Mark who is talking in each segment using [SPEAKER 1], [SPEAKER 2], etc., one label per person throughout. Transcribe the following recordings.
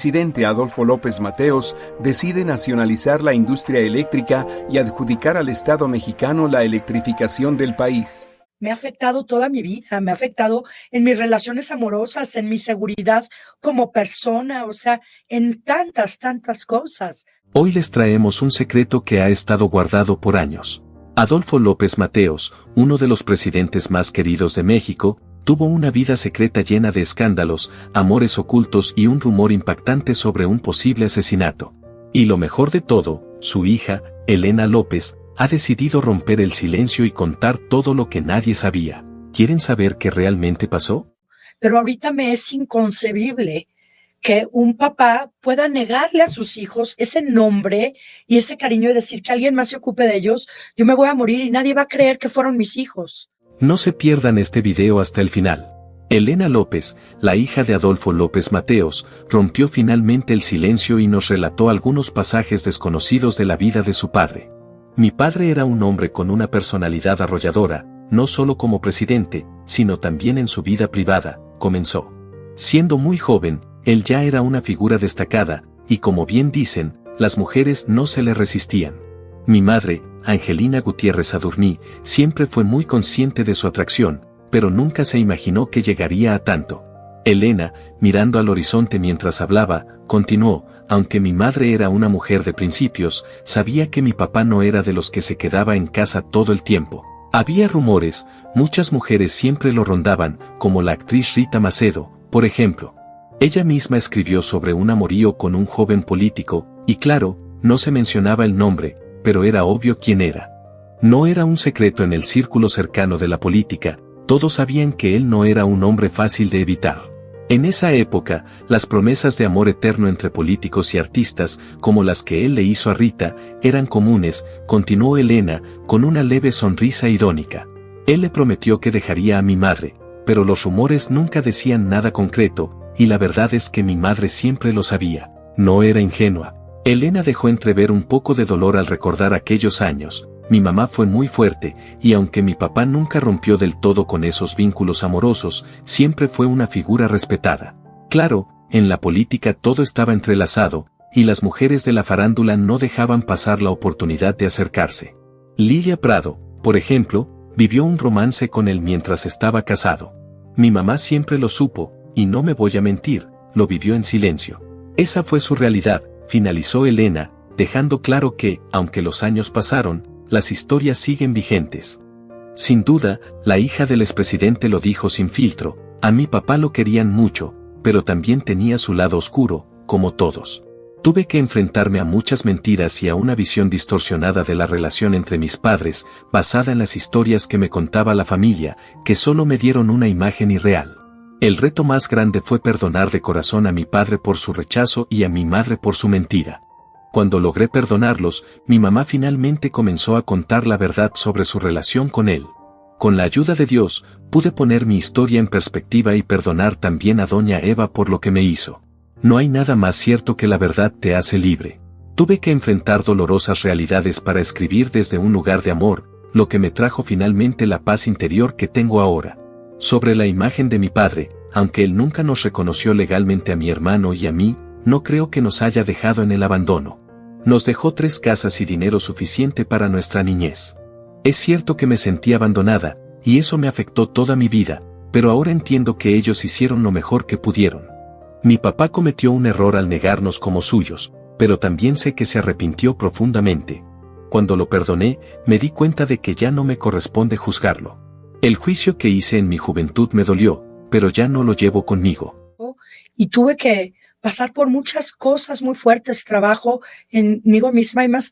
[SPEAKER 1] Presidente Adolfo López Mateos decide nacionalizar la industria eléctrica y adjudicar al Estado mexicano la electrificación del país.
[SPEAKER 2] Me ha afectado toda mi vida, me ha afectado en mis relaciones amorosas, en mi seguridad como persona, o sea, en tantas cosas.
[SPEAKER 3] Hoy les traemos un secreto que ha estado guardado por años. Adolfo López Mateos, uno de los presidentes más queridos de México, tuvo una vida secreta llena de escándalos, amores ocultos y un rumor impactante sobre un posible asesinato. Y lo mejor de todo, su hija, Elena López, ha decidido romper el silencio y contar todo lo que nadie sabía. ¿Quieren saber qué realmente pasó?
[SPEAKER 2] Pero ahorita me es inconcebible que un papá pueda negarle a sus hijos ese nombre y ese cariño y decir que alguien más se ocupe de ellos. Yo me voy a morir y nadie va a creer que fueron mis hijos.
[SPEAKER 3] No se pierdan este video hasta el final. Elena López, la hija de Adolfo López Mateos, rompió finalmente el silencio y nos relató algunos pasajes desconocidos de la vida de su padre. Mi padre era un hombre con una personalidad arrolladora, no solo como presidente, sino también en su vida privada, comenzó. Siendo muy joven, él ya era una figura destacada, y como bien dicen, las mujeres no se le resistían. Mi madre, Angelina Gutiérrez Adurní, siempre fue muy consciente de su atracción, pero nunca se imaginó que llegaría a tanto. Elena, mirando al horizonte mientras hablaba, continuó, aunque mi madre era una mujer de principios, sabía que mi papá no era de los que se quedaba en casa todo el tiempo. Había rumores, muchas mujeres siempre lo rondaban, como la actriz Rita Macedo, por ejemplo. Ella misma escribió sobre un amorío con un joven político, y claro, no se mencionaba el nombre, pero era obvio quién era. No era un secreto en el círculo cercano de la política, todos sabían que él no era un hombre fácil de evitar. En esa época, las promesas de amor eterno entre políticos y artistas, como las que él le hizo a Rita, eran comunes, continuó Elena, con una leve sonrisa irónica. Él le prometió que dejaría a mi madre, pero los rumores nunca decían nada concreto, y la verdad es que mi madre siempre lo sabía. No era ingenua. Elena dejó entrever un poco de dolor al recordar aquellos años. Mi mamá fue muy fuerte, y aunque mi papá nunca rompió del todo con esos vínculos amorosos, siempre fue una figura respetada. Claro, en la política todo estaba entrelazado, y las mujeres de la farándula no dejaban pasar la oportunidad de acercarse. Lilia Prado, por ejemplo, vivió un romance con él mientras estaba casado. Mi mamá siempre lo supo, y no me voy a mentir, lo vivió en silencio. Esa fue su realidad, finalizó Elena, dejando claro que, aunque los años pasaron, las historias siguen vigentes. Sin duda, la hija del expresidente lo dijo sin filtro, a mi papá lo querían mucho, pero también tenía su lado oscuro, como todos. Tuve que enfrentarme a muchas mentiras y a una visión distorsionada de la relación entre mis padres, basada en las historias que me contaba la familia, que solo me dieron una imagen irreal. El reto más grande fue perdonar de corazón a mi padre por su rechazo y a mi madre por su mentira. Cuando logré perdonarlos, mi mamá finalmente comenzó a contar la verdad sobre su relación con él. Con la ayuda de Dios, pude poner mi historia en perspectiva y perdonar también a doña Eva por lo que me hizo. No hay nada más cierto que la verdad te hace libre. Tuve que enfrentar dolorosas realidades para escribir desde un lugar de amor, lo que me trajo finalmente la paz interior que tengo ahora. Sobre la imagen de mi padre, aunque él nunca nos reconoció legalmente a mi hermano y a mí, no creo que nos haya dejado en el abandono. Nos dejó 3 casas y dinero suficiente para nuestra niñez. Es cierto que me sentí abandonada, y eso me afectó toda mi vida, pero ahora entiendo que ellos hicieron lo mejor que pudieron. Mi papá cometió un error al negarnos como suyos, pero también sé que se arrepintió profundamente. Cuando lo perdoné, me di cuenta de que ya no me corresponde juzgarlo. El juicio que hice en mi juventud me dolió, pero ya no lo llevo conmigo.
[SPEAKER 2] Y tuve que pasar por muchas cosas muy fuertes, trabajo en mí misma y más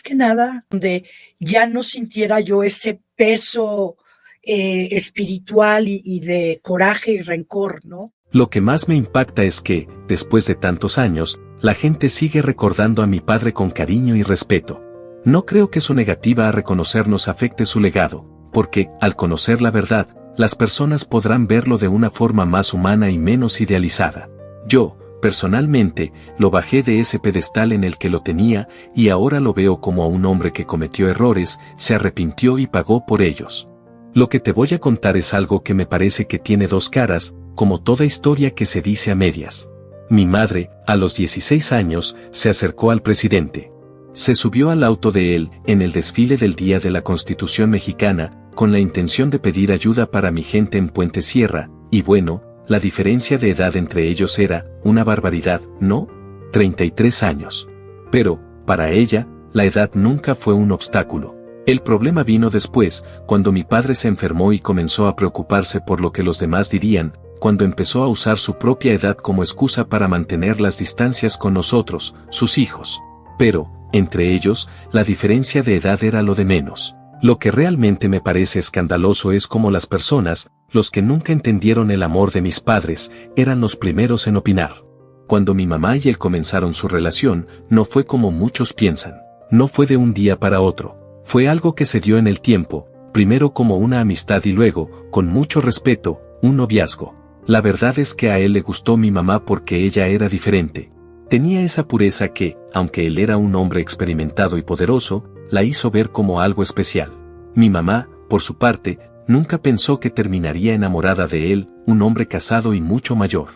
[SPEAKER 2] que nada, donde ya no sintiera yo ese peso espiritual y de coraje y rencor, ¿no?
[SPEAKER 3] Lo que más me impacta es que, después de tantos años, la gente sigue recordando a mi padre con cariño y respeto. No creo que su negativa a reconocernos afecte su legado, porque, al conocer la verdad, las personas podrán verlo de una forma más humana y menos idealizada. Yo, personalmente, lo bajé de ese pedestal en el que lo tenía, y ahora lo veo como a un hombre que cometió errores, se arrepintió y pagó por ellos. Lo que te voy a contar es algo que me parece que tiene 2 caras, como toda historia que se dice a medias. Mi madre, a los 16 años, se acercó al presidente. Se subió al auto de él, en el desfile del Día de la Constitución Mexicana, con la intención de pedir ayuda para mi gente en Puente Sierra, y bueno, la diferencia de edad entre ellos era una barbaridad, ¿no? 33 años. Pero, para ella, la edad nunca fue un obstáculo. El problema vino después, cuando mi padre se enfermó y comenzó a preocuparse por lo que los demás dirían, cuando empezó a usar su propia edad como excusa para mantener las distancias con nosotros, sus hijos. Pero, entre ellos, la diferencia de edad era lo de menos. Lo que realmente me parece escandaloso es cómo las personas, los que nunca entendieron el amor de mis padres, eran los primeros en opinar. Cuando mi mamá y él comenzaron su relación, no fue como muchos piensan. No fue de un día para otro. Fue algo que se dio en el tiempo, primero como una amistad y luego, con mucho respeto, un noviazgo. La verdad es que a él le gustó mi mamá porque ella era diferente. Tenía esa pureza que, aunque él era un hombre experimentado y poderoso, la hizo ver como algo especial. Mi mamá, por su parte, nunca pensó que terminaría enamorada de él, un hombre casado y mucho mayor.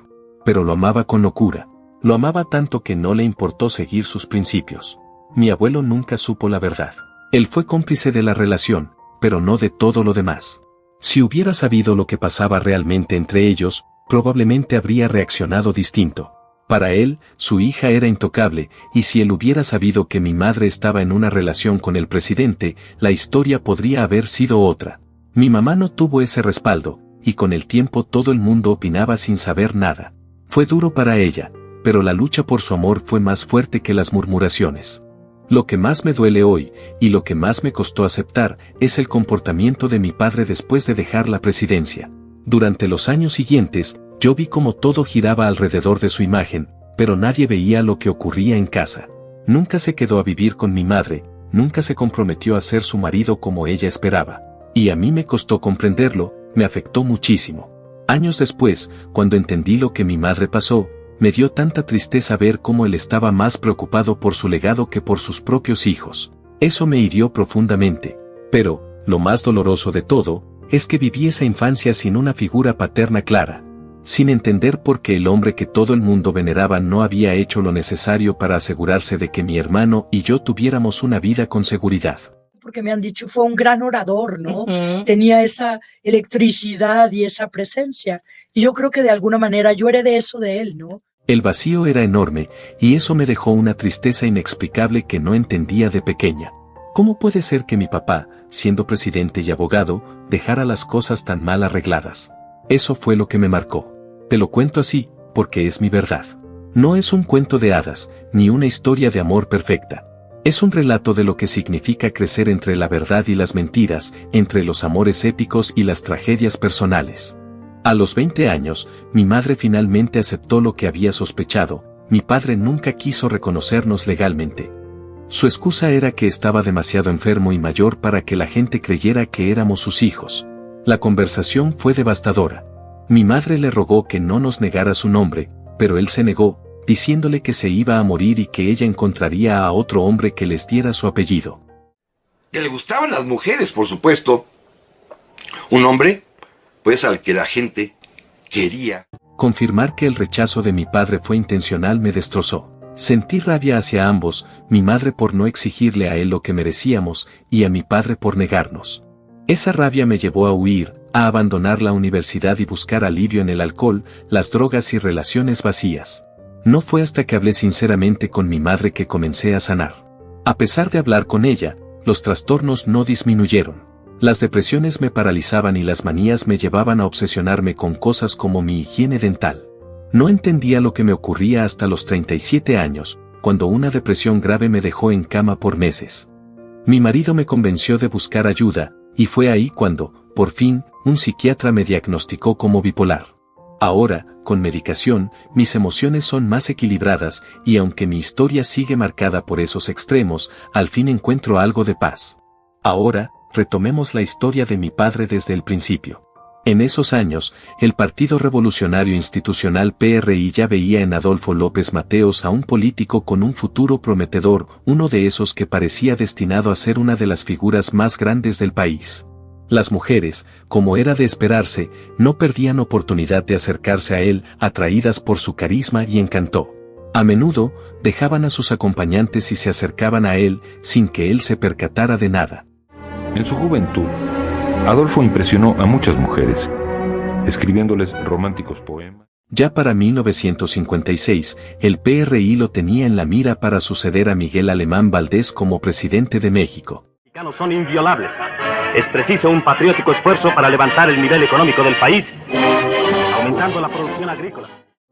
[SPEAKER 3] Pero lo amaba con locura. Lo amaba tanto que no le importó seguir sus principios. Mi abuelo nunca supo la verdad. Él fue cómplice de la relación, pero no de todo lo demás. Si hubiera sabido lo que pasaba realmente entre ellos, probablemente habría reaccionado distinto. Para él, su hija era intocable, y si él hubiera sabido que mi madre estaba en una relación con el presidente, la historia podría haber sido otra. Mi mamá no tuvo ese respaldo, y con el tiempo todo el mundo opinaba sin saber nada. Fue duro para ella, pero la lucha por su amor fue más fuerte que las murmuraciones. Lo que más me duele hoy, y lo que más me costó aceptar, es el comportamiento de mi padre después de dejar la presidencia. Durante los años siguientes, yo vi cómo todo giraba alrededor de su imagen, pero nadie veía lo que ocurría en casa. Nunca se quedó a vivir con mi madre, nunca se comprometió a ser su marido como ella esperaba. Y a mí me costó comprenderlo, me afectó muchísimo. Años después, cuando entendí lo que mi madre pasó, me dio tanta tristeza ver cómo él estaba más preocupado por su legado que por sus propios hijos. Eso me hirió profundamente. Pero, lo más doloroso de todo, es que viví esa infancia sin una figura paterna clara. Sin entender por qué el hombre que todo el mundo veneraba no había hecho lo necesario para asegurarse de que mi hermano y yo tuviéramos una vida con seguridad.
[SPEAKER 2] Porque me han dicho, fue un gran orador, ¿no? Tenía esa electricidad y esa presencia. Y yo creo que de alguna manera yo heredé eso de él, ¿no?
[SPEAKER 3] El vacío era enorme, y eso me dejó una tristeza inexplicable que no entendía de pequeña. ¿Cómo puede ser que mi papá, siendo presidente y abogado, dejara las cosas tan mal arregladas? Eso fue lo que me marcó. Te lo cuento así, porque es mi verdad. No es un cuento de hadas, ni una historia de amor perfecta. Es un relato de lo que significa crecer entre la verdad y las mentiras, entre los amores épicos y las tragedias personales. A los 20 años, mi madre finalmente aceptó lo que había sospechado. Mi padre nunca quiso reconocernos legalmente. Su excusa era que estaba demasiado enfermo y mayor para que la gente creyera que éramos sus hijos. La conversación fue devastadora. Mi madre le rogó que no nos negara su nombre, pero él se negó, diciéndole que se iba a morir y que ella encontraría a otro hombre que les diera su apellido.
[SPEAKER 4] Que le gustaban las mujeres, por supuesto. Un hombre, pues, al que la gente quería.
[SPEAKER 3] Confirmar que el rechazo de mi padre fue intencional me destrozó. Sentí rabia hacia ambos, mi madre por no exigirle a él lo que merecíamos, y a mi padre por negarnos. Esa rabia me llevó a huir, a abandonar la universidad y buscar alivio en el alcohol, las drogas y relaciones vacías. No fue hasta que hablé sinceramente con mi madre que comencé a sanar. A pesar de hablar con ella, los trastornos no disminuyeron. Las depresiones me paralizaban y las manías me llevaban a obsesionarme con cosas como mi higiene dental. No entendía lo que me ocurría hasta los 37 años, cuando una depresión grave me dejó en cama por meses. Mi marido me convenció de buscar ayuda, y fue ahí cuando, por fin, un psiquiatra me diagnosticó como bipolar. Ahora, con medicación, mis emociones son más equilibradas, y aunque mi historia sigue marcada por esos extremos, al fin encuentro algo de paz. Ahora, retomemos la historia de mi padre desde el principio. En esos años, el Partido Revolucionario Institucional PRI ya veía en Adolfo López Mateos a un político con un futuro prometedor, uno de esos que parecía destinado a ser una de las figuras más grandes del país. Las mujeres, como era de esperarse, no perdían oportunidad de acercarse a él, atraídas por su carisma y encanto. A menudo, dejaban a sus acompañantes y se acercaban a él, sin que él se percatara de nada.
[SPEAKER 5] En su juventud, Adolfo impresionó a muchas mujeres, escribiéndoles románticos poemas.
[SPEAKER 3] Ya para 1956, el PRI lo tenía en la mira para suceder a Miguel Alemán Valdés como presidente de México.
[SPEAKER 6] Los mexicanos son inviolables. Es preciso un patriótico esfuerzo para levantar el nivel económico del país, aumentando la producción agrícola.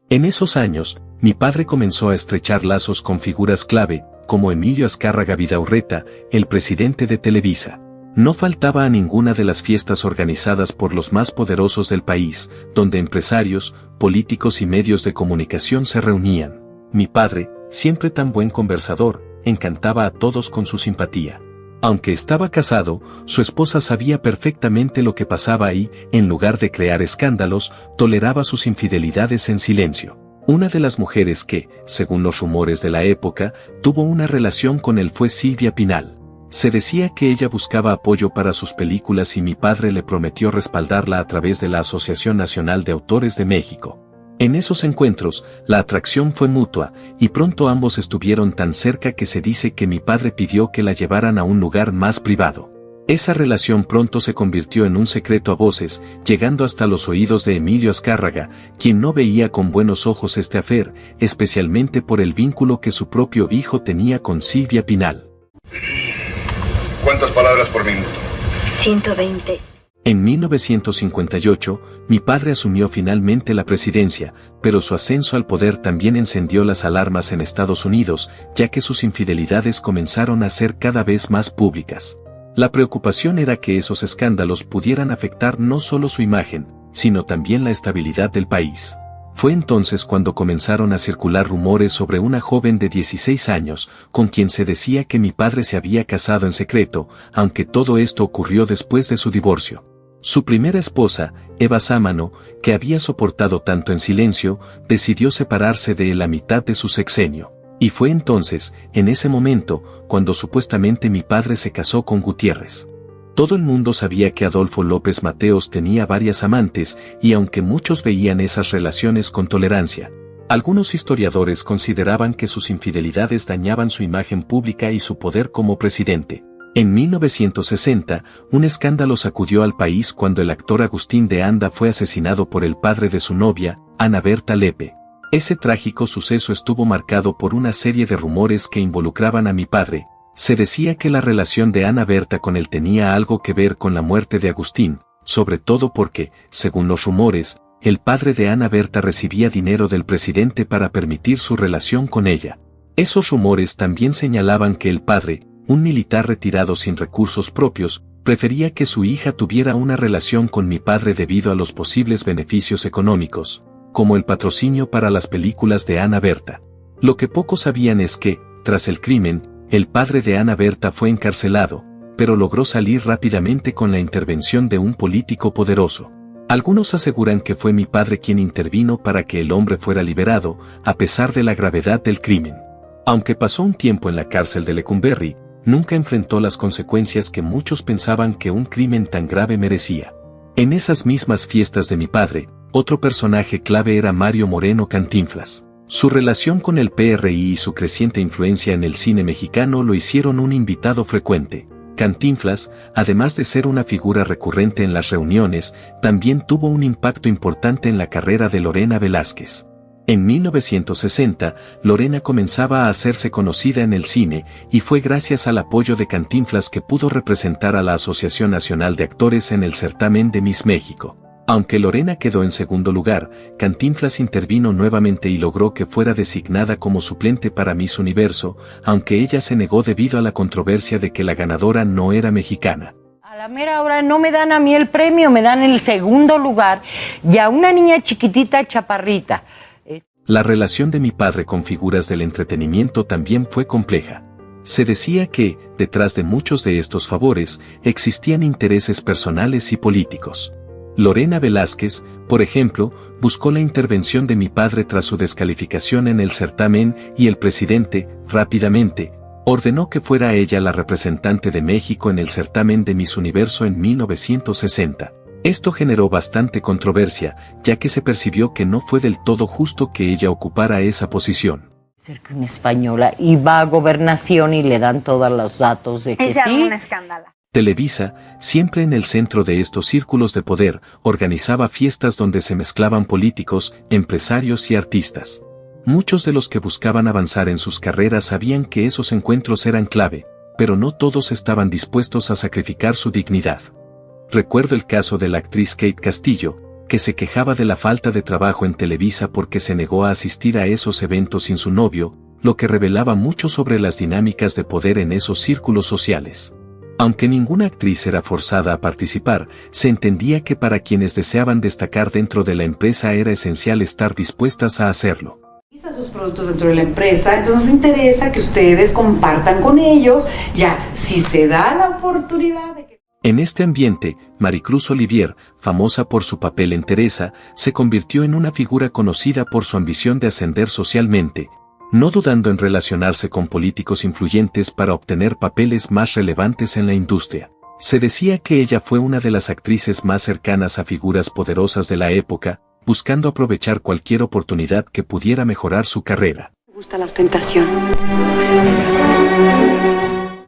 [SPEAKER 3] En esos años, mi padre comenzó a estrechar lazos con figuras clave, como Emilio Azcárraga Vidaurreta, el presidente de Televisa. No faltaba a ninguna de las fiestas organizadas por los más poderosos del país, donde empresarios, políticos y medios de comunicación se reunían. Mi padre, siempre tan buen conversador, encantaba a todos con su simpatía. Aunque estaba casado, su esposa sabía perfectamente lo que pasaba ahí, en lugar de crear escándalos, toleraba sus infidelidades en silencio. Una de las mujeres que, según los rumores de la época, tuvo una relación con él fue Silvia Pinal. Se decía que ella buscaba apoyo para sus películas y mi padre le prometió respaldarla a través de la Asociación Nacional de Autores de México. En esos encuentros, la atracción fue mutua, y pronto ambos estuvieron tan cerca que se dice que mi padre pidió que la llevaran a un lugar más privado. Esa relación pronto se convirtió en un secreto a voces, llegando hasta los oídos de Emilio Azcárraga, quien no veía con buenos ojos este affair, especialmente por el vínculo que su propio hijo tenía con Silvia Pinal.
[SPEAKER 7] ¿Cuántas palabras por minuto?
[SPEAKER 8] 120.
[SPEAKER 3] En 1958, mi padre asumió finalmente la presidencia, pero su ascenso al poder también encendió las alarmas en Estados Unidos, ya que sus infidelidades comenzaron a ser cada vez más públicas. La preocupación era que esos escándalos pudieran afectar no solo su imagen, sino también la estabilidad del país. Fue entonces cuando comenzaron a circular rumores sobre una joven de 16 años, con quien se decía que mi padre se había casado en secreto, aunque todo esto ocurrió después de su divorcio. Su primera esposa, Eva Sámano, que había soportado tanto en silencio, decidió separarse de él a mitad de su sexenio. Y fue entonces, en ese momento, cuando supuestamente mi padre se casó con Gutiérrez. Todo el mundo sabía que Adolfo López Mateos tenía varias amantes, y aunque muchos veían esas relaciones con tolerancia, algunos historiadores consideraban que sus infidelidades dañaban su imagen pública y su poder como presidente. En 1960, un escándalo sacudió al país cuando el actor Agustín de Anda fue asesinado por el padre de su novia, Ana Berta Lepe. Ese trágico suceso estuvo marcado por una serie de rumores que involucraban a mi padre. Se decía que la relación de Ana Berta con él tenía algo que ver con la muerte de Agustín, sobre todo porque, según los rumores, el padre de Ana Berta recibía dinero del presidente para permitir su relación con ella. Esos rumores también señalaban que el padre, un militar retirado sin recursos propios, prefería que su hija tuviera una relación con mi padre debido a los posibles beneficios económicos, como el patrocinio para las películas de Ana Berta. Lo que pocos sabían es que, tras el crimen, el padre de Ana Berta fue encarcelado, pero logró salir rápidamente con la intervención de un político poderoso. Algunos aseguran que fue mi padre quien intervino para que el hombre fuera liberado, a pesar de la gravedad del crimen. Aunque pasó un tiempo en la cárcel de Lecumberri, nunca enfrentó las consecuencias que muchos pensaban que un crimen tan grave merecía. En esas mismas fiestas de mi padre, otro personaje clave era Mario Moreno Cantinflas. Su relación con el PRI y su creciente influencia en el cine mexicano lo hicieron un invitado frecuente. Cantinflas, además de ser una figura recurrente en las reuniones, también tuvo un impacto importante en la carrera de Lorena Velázquez. En 1960, Lorena comenzaba a hacerse conocida en el cine, y fue gracias al apoyo de Cantinflas que pudo representar a la Asociación Nacional de Actores en el certamen de Miss México. Aunque Lorena quedó en segundo lugar, Cantinflas intervino nuevamente y logró que fuera designada como suplente para Miss Universo, aunque ella se negó debido a la controversia de que la ganadora no era mexicana.
[SPEAKER 8] A la mera hora no me dan a mí el premio, me dan el segundo lugar, y a una niña chiquitita, chaparrita.
[SPEAKER 3] La relación de mi padre con figuras del entretenimiento también fue compleja. Se decía que, detrás de muchos de estos favores, existían intereses personales y políticos. Lorena Velázquez, por ejemplo, buscó la intervención de mi padre tras su descalificación en el certamen y el presidente, rápidamente, Ordenó que fuera ella la representante de México en el certamen de Miss Universo en 1960. Esto generó bastante controversia, ya que se percibió que no fue del todo justo que ella ocupara esa posición.
[SPEAKER 8] Ser que una española y va a Gobernación y le dan todos los datos de que sí.
[SPEAKER 9] Un escándalo.
[SPEAKER 3] Televisa, siempre en el centro de estos círculos de poder, organizaba fiestas donde se mezclaban políticos, empresarios y artistas. Muchos de los que buscaban avanzar en sus carreras sabían que esos encuentros eran clave, pero no todos estaban dispuestos a sacrificar su dignidad. Recuerdo el caso de la actriz Kate Castillo, que se quejaba de la falta de trabajo en Televisa porque se negó a asistir a esos eventos sin su novio, lo que revelaba mucho sobre las dinámicas de poder en esos círculos sociales. Aunque ninguna actriz era forzada a participar, se entendía que para quienes deseaban destacar dentro de la empresa era esencial estar dispuestas a hacerlo.
[SPEAKER 10] Sus productos dentro de la empresa, entonces nos interesa que ustedes compartan con ellos, ya, si se da la oportunidad de que...
[SPEAKER 3] En este ambiente, Maricruz Olivier, famosa por su papel en Teresa, se convirtió en una figura conocida por su ambición de ascender socialmente, no dudando en relacionarse con políticos influyentes para obtener papeles más relevantes en la industria. Se decía que ella fue una de las actrices más cercanas a figuras poderosas de la época, buscando aprovechar cualquier oportunidad que pudiera mejorar su carrera.
[SPEAKER 10] Me gusta la ostentación.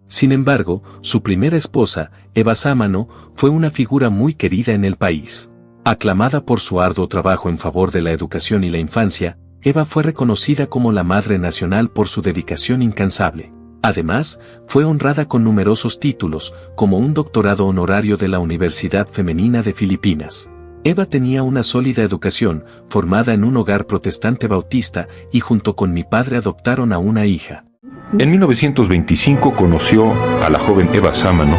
[SPEAKER 3] Sin embargo, su primera esposa, Eva Sámano, fue una figura muy querida en el país. Aclamada por su arduo trabajo en favor de la educación y la infancia, Eva fue reconocida como la Madre Nacional por su dedicación incansable. Además, fue honrada con numerosos títulos, como un doctorado honorario de la Universidad Femenina de Filipinas. Eva tenía una sólida educación, formada en un hogar protestante bautista, y junto con mi padre adoptaron a una hija.
[SPEAKER 5] En 1925 conoció a la joven Eva Sámano,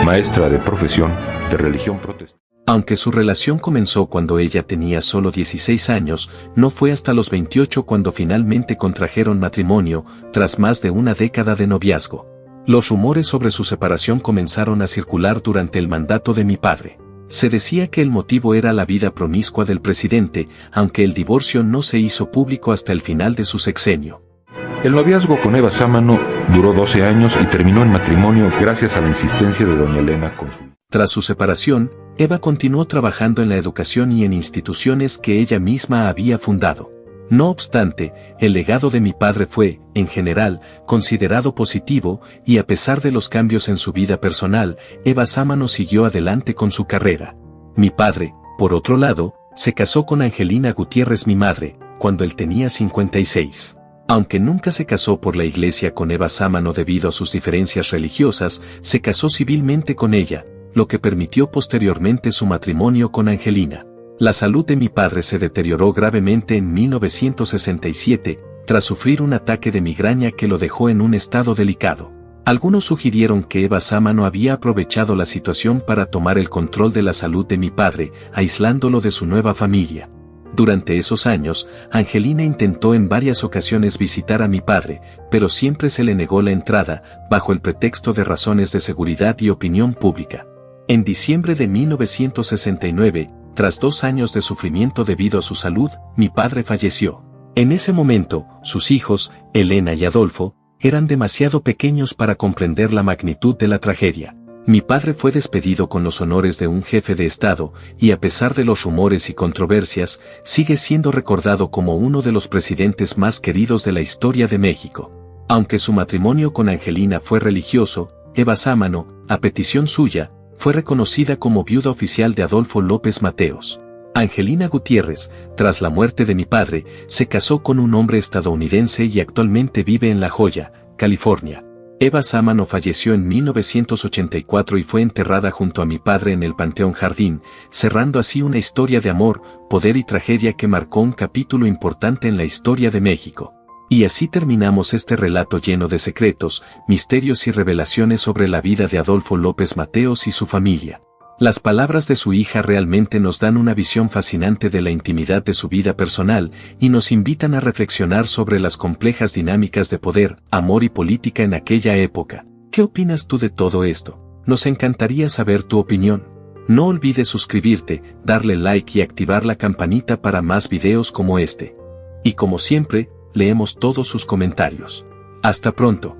[SPEAKER 5] maestra de profesión de religión protestante.
[SPEAKER 3] Aunque su relación comenzó cuando ella tenía solo 16 años, no fue hasta los 28 cuando finalmente contrajeron matrimonio, tras más de una década de noviazgo. Los rumores sobre su separación comenzaron a circular durante el mandato de mi padre. Se decía que el motivo era la vida promiscua del presidente, aunque el divorcio no se hizo público hasta el final de su sexenio.
[SPEAKER 5] El noviazgo con Eva Sámano duró 12 años y terminó en matrimonio gracias a la insistencia de doña Elena con su...
[SPEAKER 3] Tras su separación, Eva continuó trabajando en la educación y en instituciones que ella misma había fundado. No obstante, el legado de mi padre fue, en general, considerado positivo, y a pesar de los cambios en su vida personal, Eva Sámano siguió adelante con su carrera. Mi padre, por otro lado, se casó con Angelina Gutiérrez, mi madre, cuando él tenía 56. Aunque nunca se casó por la iglesia con Eva Sámano debido a sus diferencias religiosas, se casó civilmente con ella, lo que permitió posteriormente su matrimonio con Angelina. La salud de mi padre se deterioró gravemente en 1967, tras sufrir un ataque de migraña que lo dejó en un estado delicado. Algunos sugirieron que Eva Sámano había aprovechado la situación para tomar el control de la salud de mi padre, aislándolo de su nueva familia. Durante esos años, Angelina intentó en varias ocasiones visitar a mi padre, pero siempre se le negó la entrada, bajo el pretexto de razones de seguridad y opinión pública. En diciembre de 1969, tras 2 años de sufrimiento debido a su salud, mi padre falleció. En ese momento, sus hijos, Elena y Adolfo, eran demasiado pequeños para comprender la magnitud de la tragedia. Mi padre fue despedido con los honores de un jefe de Estado, y a pesar de los rumores y controversias, sigue siendo recordado como uno de los presidentes más queridos de la historia de México. Aunque su matrimonio con Angelina fue religioso, Eva Sámano, a petición suya, fue reconocida como viuda oficial de Adolfo López Mateos. Angelina Gutiérrez, tras la muerte de mi padre, se casó con un hombre estadounidense y actualmente vive en La Joya, California. Eva Sámano falleció en 1984 y fue enterrada junto a mi padre en el Panteón Jardín, cerrando así una historia de amor, poder y tragedia que marcó un capítulo importante en la historia de México. Y así terminamos este relato lleno de secretos, misterios y revelaciones sobre la vida de Adolfo López Mateos y su familia. Las palabras de su hija realmente nos dan una visión fascinante de la intimidad de su vida personal y nos invitan a reflexionar sobre las complejas dinámicas de poder, amor y política en aquella época. ¿Qué opinas tú de todo esto? Nos encantaría saber tu opinión. No olvides suscribirte, darle like y activar la campanita para más videos como este. Y como siempre, leemos todos sus comentarios. Hasta pronto.